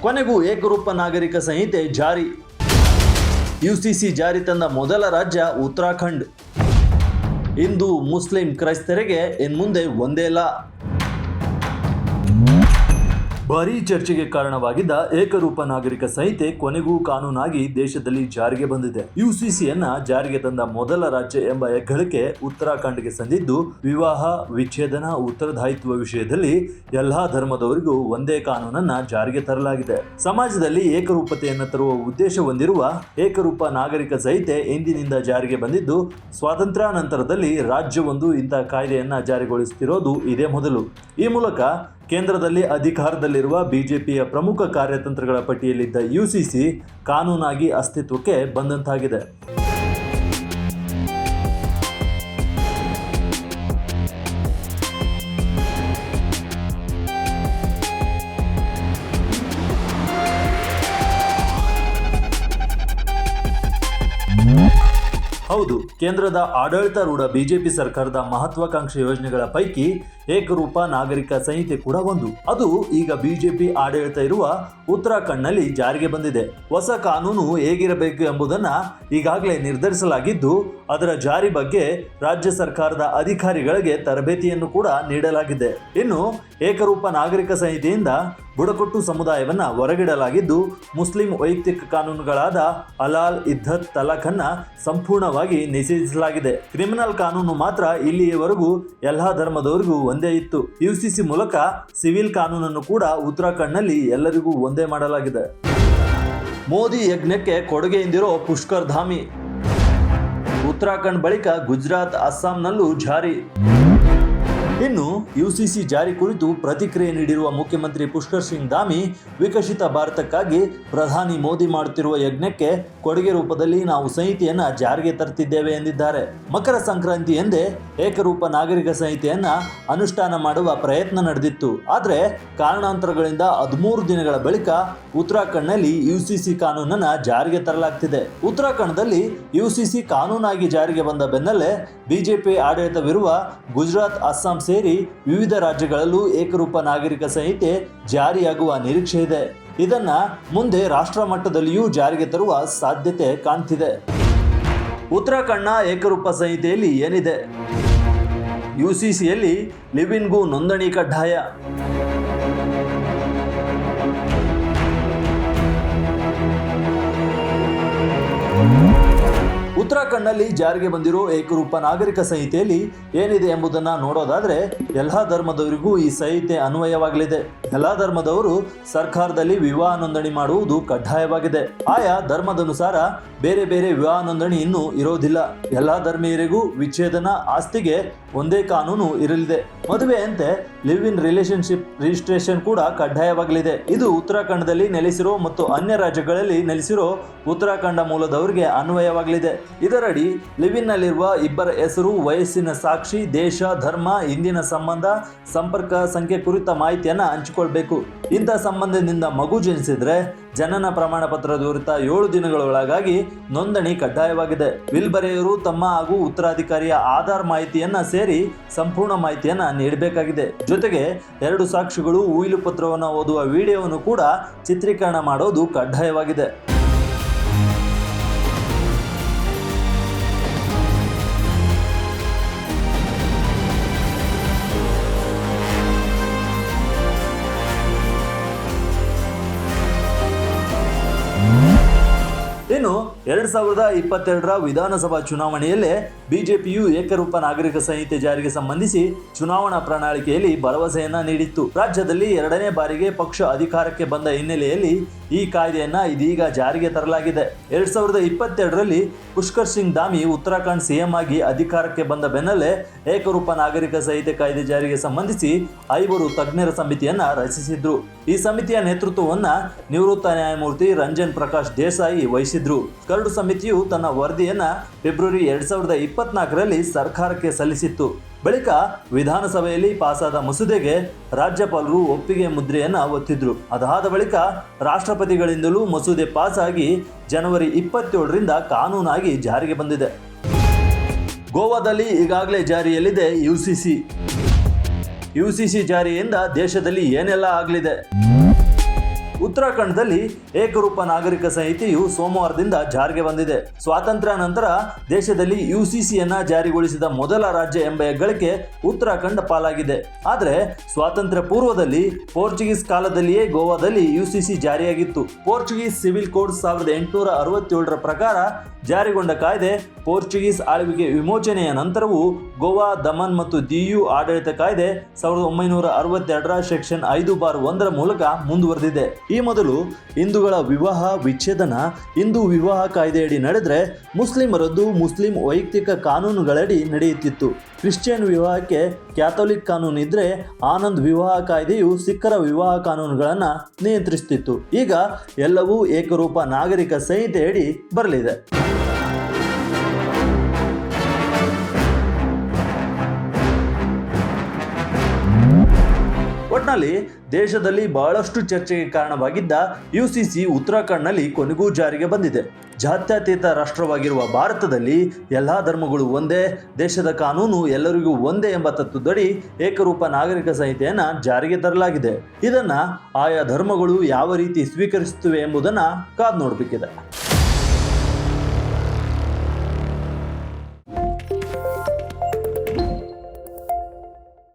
ಕೊನೆಗೂ ಏಕರೂಪ ನಾಗರಿಕ ಸಂಹಿತೆ ಜಾರಿ. ಯುಸಿಸಿ ಜಾರಿ ತಂದ ಮೊದಲ ರಾಜ್ಯ ಉತ್ತರಾಖಂಡ್. ಹಿಂದೂ ಮುಸ್ಲಿಂ ಕ್ರೈಸ್ತರಿಗೆ ಇನ್ಮುಂದೆ ಒಂದೇ ಲಾ. ಭಾರೀ ಚರ್ಚೆಗೆ ಕಾರಣವಾಗಿದ್ದ ಏಕರೂಪ ನಾಗರಿಕ ಸಂಹಿತೆ ಕೊನೆಗೂ ಕಾನೂನಾಗಿ ದೇಶದಲ್ಲಿ ಜಾರಿಗೆ ಬಂದಿದೆ. ಯುಸಿಸಿಯನ್ನ ಜಾರಿಗೆ ತಂದ ಮೊದಲ ರಾಜ್ಯ ಎಂಬ ಹೆಗ್ಗಳಿಕೆ ಉತ್ತರಾಖಂಡ್ಗೆ ಸಂದಿದ್ದು, ವಿವಾಹ ವಿಚ್ಛೇದನ ಉತ್ತರದಾಯಿತ್ವ ವಿಷಯದಲ್ಲಿ ಎಲ್ಲಾ ಧರ್ಮದವರಿಗೂ ಒಂದೇ ಕಾನೂನನ್ನ ಜಾರಿಗೆ ತರಲಾಗಿದೆ. ಸಮಾಜದಲ್ಲಿ ಏಕರೂಪತೆಯನ್ನು ತರುವ ಉದ್ದೇಶ ಹೊಂದಿರುವ ಏಕರೂಪ ನಾಗರಿಕ ಸಂಹಿತೆ ಇಂದಿನಿಂದ ಜಾರಿಗೆ ಬಂದಿದ್ದು, ಸ್ವಾತಂತ್ರ್ಯ ನಂತರದಲ್ಲಿ ರಾಜ್ಯವೊಂದು ಇಂತಹ ಕಾಯ್ದೆಯನ್ನ ಜಾರಿಗೊಳಿಸುತ್ತಿರೋದು ಇದೇ ಮೊದಲು. ಈ ಮೂಲಕ ಕೇಂದ್ರದಲ್ಲಿ ಅಧಿಕಾರದಲ್ಲಿರುವ ಬಿಜೆಪಿಯ ಪ್ರಮುಖ ಕಾರ್ಯತಂತ್ರಗಳ ಪಟ್ಟಿಯಲ್ಲಿದ್ದ ಯುಸಿಸಿ ಕಾನೂನಾಗಿ ಅಸ್ತಿತ್ವಕ್ಕೆ ಬಂದಂತಾಗಿದೆ. ಹೌದು, ಕೇಂದ್ರದ ಆಡಳಿತಾರೂಢ ಬಿಜೆಪಿ ಸರ್ಕಾರದ ಮಹತ್ವಾಕಾಂಕ್ಷಿ ಯೋಜನೆಗಳ ಪೈಕಿ ಏಕರೂಪ ನಾಗರಿಕ ಸಂಹಿತೆ ಕೂಡ ಒಂದು. ಅದು ಈಗ ಬಿಜೆಪಿ ಆಡಳಿತ ಇರುವ ಉತ್ತರಾಖಂಡ್ನಲ್ಲಿ ಜಾರಿಗೆ ಬಂದಿದೆ. ಹೊಸ ಕಾನೂನು ಹೇಗಿರಬೇಕು ಎಂಬುದನ್ನ ಈಗಾಗಲೇ ನಿರ್ಧರಿಸಲಾಗಿದ್ದು, ಅದರ ಜಾರಿ ಬಗ್ಗೆ ರಾಜ್ಯ ಸರ್ಕಾರದ ಅಧಿಕಾರಿಗಳಿಗೆ ತರಬೇತಿಯನ್ನು ಕೂಡ ನೀಡಲಾಗಿದೆ. ಇನ್ನು ಏಕರೂಪ ನಾಗರಿಕ ಸಂಹಿತೆಯಿಂದ ಬುಡಕಟ್ಟು ಸಮುದಾಯವನ್ನ ಹೊರಗಿಡಲಾಗಿದ್ದು, ಮುಸ್ಲಿಂ ವೈಯಕ್ತಿಕ ಕಾನೂನುಗಳಾದ ಹಲಾಲ್, ಇದ್ದತ್, ತಲಾಖ್ ಅನ್ನ ಸಂಪೂರ್ಣವಾಗಿ ನಿಷೇಧಿಸಲಾಗಿದೆ. ಕ್ರಿಮಿನಲ್ ಕಾನೂನು ಮಾತ್ರ ಇಲ್ಲಿಯವರೆಗೂ ಎಲ್ಲಾ ಧರ್ಮದವರಿಗೂ ಒಂದೇ ಇತ್ತು. ಯುಸಿಸಿ ಮೂಲಕ ಸಿವಿಲ್ ಕಾನೂನನ್ನು ಕೂಡ ಉತ್ತರಾಖಂಡ್ನಲ್ಲಿ ಎಲ್ಲರಿಗೂ ಒಂದೇ ಮಾಡಲಾಗಿದೆ. ಮೋದಿ ಯಜ್ಞಕ್ಕೆ ಕೊಡುಗೆಯಿಂದಿರೋ ಪುಷ್ಕರ್ ಧಾಮಿ. ಉತ್ತರಾಖಂಡ್ ಬಳಿಕ ಗುಜರಾತ್, ಅಸ್ಸಾಂನಲ್ಲೂ ಜಾರಿ. ಇನ್ನು ಯುಸಿಸಿ ಜಾರಿ ಕುರಿತು ಪ್ರತಿಕ್ರಿಯೆ ನೀಡಿರುವ ಮುಖ್ಯಮಂತ್ರಿ ಪುಷ್ಕರ್ ಸಿಂಗ್ ಧಾಮಿ, ವಿಕಸಿತ ಭಾರತಕ್ಕಾಗಿ ಪ್ರಧಾನಿ ಮೋದಿ ಮಾಡುತ್ತಿರುವ ಯಜ್ಞಕ್ಕೆ ಕೊಡುಗೆ ರೂಪದಲ್ಲಿ ನಾವು ಸಂಹಿತೆಯನ್ನ ಜಾರಿಗೆ ತರುತ್ತಿದ್ದೇವೆ ಎಂದಿದ್ದಾರೆ. ಮಕರ ಸಂಕ್ರಾಂತಿ ಎಂದೇ ಏಕರೂಪ ನಾಗರಿಕ ಸಂಹಿತೆಯನ್ನ ಅನುಷ್ಠಾನ ಮಾಡುವ ಪ್ರಯತ್ನ ನಡೆದಿತ್ತು. ಆದರೆ ಕಾರಣಾಂತರಗಳಿಂದ 13 ದಿನಗಳ ಬಳಿಕ ಉತ್ತರಾಖಂಡ್ನಲ್ಲಿ ಯುಸಿಸಿ ಕಾನೂನನ್ನ ಜಾರಿಗೆ ತರಲಾಗ್ತಿದೆ. ಉತ್ತರಾಖಂಡದಲ್ಲಿ ಯುಸಿಸಿ ಕಾನೂನಾಗಿ ಜಾರಿಗೆ ಬಂದ ಬೆನ್ನಲ್ಲೇ ಬಿಜೆಪಿ ಆಡಳಿತವಿರುವ ಗುಜರಾತ್, ಅಸ್ಸಾಂ ಸೇರಿ ವಿವಿಧ ರಾಜ್ಯಗಳಲ್ಲೂ ಏಕರೂಪ ನಾಗರಿಕ ಸಂಹಿತೆ ಜಾರಿಯಾಗುವ ನಿರೀಕ್ಷೆ ಇದೆ. ಇದನ್ನ ಮುಂದೆ ರಾಷ್ಟ್ರ ಮಟ್ಟದಲ್ಲಿಯೂ ಜಾರಿಗೆ ತರುವ ಸಾಧ್ಯತೆ ಕಾಣ್ತಿದೆ. ಉತ್ತರಾಖಂಡ್ನ ಏಕರೂಪ ಸಂಹಿತೆಯಲ್ಲಿ ಏನಿದೆ? ಯುಸಿಸಿಯಲ್ಲಿ ಲಿವ್ ಇನ್ಗೂ ನೋಂದಣಿ ಕಡ್ಡಾಯ. ಉತ್ತರಾಖಂಡ್ನಲ್ಲಿ ಜಾರಿಗೆ ಬಂದಿರೋ ಏಕರೂಪ ನಾಗರಿಕ ಸಂಹಿತೆಯಲ್ಲಿ ಏನಿದೆ ಎಂಬುದನ್ನ ನೋಡೋದಾದ್ರೆ, ಎಲ್ಲಾ ಧರ್ಮದವರಿಗೂ ಈ ಸಂಹಿತೆ ಅನ್ವಯವಾಗಲಿದೆ. ಎಲ್ಲಾ ಧರ್ಮದವರು ಸರ್ಕಾರದಲ್ಲಿ ವಿವಾಹ ನೋಂದಣಿ ಮಾಡುವುದು ಕಡ್ಡಾಯವಾಗಿದೆ. ಆಯಾ ಧರ್ಮದನುಸಾರ ಬೇರೆ ಬೇರೆ ವಿವಾಹ ನೋಂದಣಿ ಇನ್ನೂ ಇರೋದಿಲ್ಲ. ಎಲ್ಲಾ ಧರ್ಮೀಯರಿಗೂ ವಿಚ್ಛೇದನ, ಆಸ್ತಿಗೆ ಒಂದೇ ಕಾನೂನು ಇರಲಿದೆ. ಮದುವೆಯಂತೆ ಲಿವ್ ಇನ್ ರಿಲೇಶನ್ಶಿಪ್ ರಿಜಿಸ್ಟ್ರೇಷನ್ ಕೂಡ ಕಡ್ಡಾಯವಾಗಲಿದೆ. ಇದು ಉತ್ತರಾಖಂಡದಲ್ಲಿ ನೆಲೆಸಿರೋ ಮತ್ತು ಅನ್ಯ ರಾಜ್ಯಗಳಲ್ಲಿ ನೆಲೆಸಿರೋ ಉತ್ತರಾಖಂಡ ಮೂಲದವರಿಗೆ ಅನ್ವಯವಾಗಲಿದೆ. ಇದರಡಿ ಲಿವ್ ಇನ್ ನಲ್ಲಿರುವ ಇಬ್ಬರ ಹೆಸರು, ವಯಸ್ಸಿನ ಸಾಕ್ಷಿ, ದೇಶ, ಧರ್ಮ, ಇಂದಿನ ಸಂಬಂಧ, ಸಂಪರ್ಕ ಸಂಖ್ಯೆ ಕುರಿತ ಮಾಹಿತಿಯನ್ನ ಹಂಚಿಕೊಳ್ಬೇಕು. ಇಂಥ ಸಂಬಂಧದಿಂದ ಮಗು ಜನಿಸಿದ್ರೆ ಜನನ ಪ್ರಮಾಣ ಪತ್ರ ದೊರೆತ 7 ದಿನಗಳೊಳಗಾಗಿ ನೋಂದಣಿ ಕಡ್ಡಾಯವಾಗಿದೆ. ವಿಲ್ ಬರೆಯವರು ತಮ್ಮ ಹಾಗೂ ಉತ್ತರಾಧಿಕಾರಿಯ ಆಧಾರ್ ಮಾಹಿತಿಯನ್ನ ಸೇರಿ ಸಂಪೂರ್ಣ ಮಾಹಿತಿಯನ್ನ ನೀಡಬೇಕಾಗಿದೆ. ಜೊತೆಗೆ 2 ಸಾಕ್ಷಿಗಳು ಉಯಿಲು ಪತ್ರವನ್ನು ಓದುವ ವಿಡಿಯೋವನ್ನು ಕೂಡ ಚಿತ್ರೀಕರಣ ಮಾಡೋದು ಕಡ್ಡಾಯವಾಗಿದೆ. ಇನ್ನು 2022ರ ವಿಧಾನಸಭಾ ಚುನಾವಣೆಯಲ್ಲೇ ಬಿಜೆಪಿಯು ಏಕರೂಪ ನಾಗರಿಕ ಸಂಹಿತೆ ಜಾರಿಗೆ ಸಂಬಂಧಿಸಿ ಚುನಾವಣಾ ಪ್ರಣಾಳಿಕೆಯಲ್ಲಿ ಭರವಸೆಯನ್ನ ನೀಡಿತ್ತು. ರಾಜ್ಯದಲ್ಲಿ 2ನೇ ಬಾರಿಗೆ ಪಕ್ಷ ಅಧಿಕಾರಕ್ಕೆ ಬಂದ ಹಿನ್ನೆಲೆಯಲ್ಲಿ ಈ ಕಾಯ್ದೆಯನ್ನ ಇದೀಗ ಜಾರಿಗೆ ತರಲಾಗಿದೆ. 2022ರಲ್ಲಿ ಪುಷ್ಕರ್ ಸಿಂಗ್ ಧಾಮಿ ಉತ್ತರಾಖಂಡ್ ಸಿಎಂ ಆಗಿ ಅಧಿಕಾರಕ್ಕೆ ಬಂದ ಬೆನ್ನಲ್ಲೇ ಏಕರೂಪ ನಾಗರಿಕ ಸಂಹಿತೆ ಕಾಯ್ದೆ ಜಾರಿಗೆ ಸಂಬಂಧಿಸಿ 5 ತಜ್ಞರ ಸಮಿತಿಯನ್ನ ರಚಿಸಿದ್ರು. ಈ ಸಮಿತಿಯ ನೇತೃತ್ವವನ್ನ ನಿವೃತ್ತ ನ್ಯಾಯಮೂರ್ತಿ ರಂಜನ್ ಪ್ರಕಾಶ್ ದೇಸಾಯಿ ವಹಿಸಿದ್ರು. ಕರಡು ಸಮಿತಿಯು ತನ್ನ ವರದಿಯನ್ನ ಫೆಬ್ರವರಿ 2024ರಲ್ಲಿ ಸರ್ಕಾರಕ್ಕೆ ಸಲ್ಲಿಸಿತ್ತು. ಬಳಿಕ ವಿಧಾನಸಭೆಯಲ್ಲಿ ಪಾಸಾದ ಮಸೂದೆಗೆ ರಾಜ್ಯಪಾಲರು ಒಪ್ಪಿಗೆ ಮುದ್ರೆಯನ್ನ ಒತ್ತಿದ್ರು. ಅದಾದ ಬಳಿಕ ರಾಷ್ಟ್ರಪತಿಗಳಿಂದಲೂ ಮಸೂದೆ ಪಾಸಾಗಿ ಜನವರಿ 27ರಿಂದ ಕಾನೂನಾಗಿ ಜಾರಿಗೆ ಬಂದಿದೆ. ಗೋವಾದಲ್ಲಿ ಈಗಾಗಲೇ ಜಾರಿಯಲ್ಲಿದೆ ಯುಸಿಸಿ ಜಾರಿಯಿಂದ ದೇಶದಲ್ಲಿ ಏನೆಲ್ಲ ಆಗಲಿದೆ? ಉತ್ತರಾಖಂಡದಲ್ಲಿ ಏಕರೂಪ ನಾಗರಿಕ ಸಂಹಿತೆಯು ಸೋಮವಾರದಿಂದ ಜಾರಿಗೆ ಬಂದಿದೆ. ಸ್ವಾತಂತ್ರ್ಯ ನಂತರ ದೇಶದಲ್ಲಿ ಯುಸಿಸಿಯನ್ನ ಜಾರಿಗೊಳಿಸಿದ ಮೊದಲ ರಾಜ್ಯ ಎಂಬ ಹೆಗ್ಗಳಿಕೆ ಉತ್ತರಾಖಂಡ ಪಾಲಾಗಿದೆ. ಆದರೆ ಸ್ವಾತಂತ್ರ್ಯ ಪೂರ್ವದಲ್ಲಿ ಪೋರ್ಚುಗೀಸ್ ಕಾಲದಲ್ಲಿಯೇ ಗೋವಾದಲ್ಲಿ ಯುಸಿಸಿ ಜಾರಿಯಾಗಿತ್ತು. ಪೋರ್ಚುಗೀಸ್ ಸಿವಿಲ್ ಕೋಡ್ 1867ರ ಪ್ರಕಾರ ಜಾರಿಗೊಂಡ ಕಾಯ್ದೆ ಪೋರ್ಚುಗೀಸ್ ಆಳ್ವಿಕೆ ವಿಮೋಚನೆಯ ನಂತರವೂ ಗೋವಾ, ದಮನ್ ಮತ್ತು ದಿಯು ಆಡಳಿತ ಕಾಯ್ದೆ 1962ರ ಸೆಕ್ಷನ್ 5/1 ಮೂಲಕ ಮುಂದುವರೆದಿದೆ. ಈ ಮೊದಲು ಹಿಂದೂಗಳ ವಿವಾಹ ವಿಚ್ಛೇದನ ಹಿಂದೂ ವಿವಾಹ ಕಾಯ್ದೆಯಡಿ ನಡೆದರೆ ಮುಸ್ಲಿಮರದ್ದು ಮುಸ್ಲಿಂ ವೈಯಕ್ತಿಕ ಕಾನೂನುಗಳಡಿ ನಡೆಯುತ್ತಿತ್ತು. ಕ್ರಿಶ್ಚಿಯನ್ ವಿವಾಹಕ್ಕೆ ಕ್ಯಾಥೋಲಿಕ್ ಕಾನೂನು ಇದ್ದರೆ ಆನಂದ್ ವಿವಾಹ ಕಾಯ್ದೆಯು ಸಿಖ್ಖರ ವಿವಾಹ ಕಾನೂನುಗಳನ್ನು ನಿಯಂತ್ರಿಸುತ್ತಿತ್ತು. ಈಗ ಎಲ್ಲವೂ ಏಕರೂಪ ನಾಗರಿಕ ಸಂಹಿತೆಯಡಿ ಬರಲಿದೆ. ಒಟ್ನಲ್ಲಿ ದೇಶದಲ್ಲಿ ಬಹಳಷ್ಟು ಚರ್ಚೆಗೆ ಕಾರಣವಾಗಿದ್ದ ಯುಸಿಸಿ ಉತ್ತರಾಖಂಡ್ನಲ್ಲಿ ಕೊನೆಗೂ ಜಾರಿಗೆ ಬಂದಿದೆ. ಜಾತ್ಯತೀತ ರಾಷ್ಟ್ರವಾಗಿರುವ ಭಾರತದಲ್ಲಿ ಎಲ್ಲ ಧರ್ಮಗಳು ಒಂದೇ, ದೇಶದ ಕಾನೂನು ಎಲ್ಲರಿಗೂ ಒಂದೇ ಎಂಬ ತತ್ವದಡಿ ಏಕರೂಪ ನಾಗರಿಕ ಸಂಹಿತೆಯನ್ನು ಜಾರಿಗೆ ತರಲಾಗಿದೆ. ಇದನ್ನು ಆಯಾ ಧರ್ಮಗಳು ಯಾವ ರೀತಿ ಸ್ವೀಕರಿಸುತ್ತವೆ ಎಂಬುದನ್ನು ಕಾದು ನೋಡಬೇಕಿದೆ.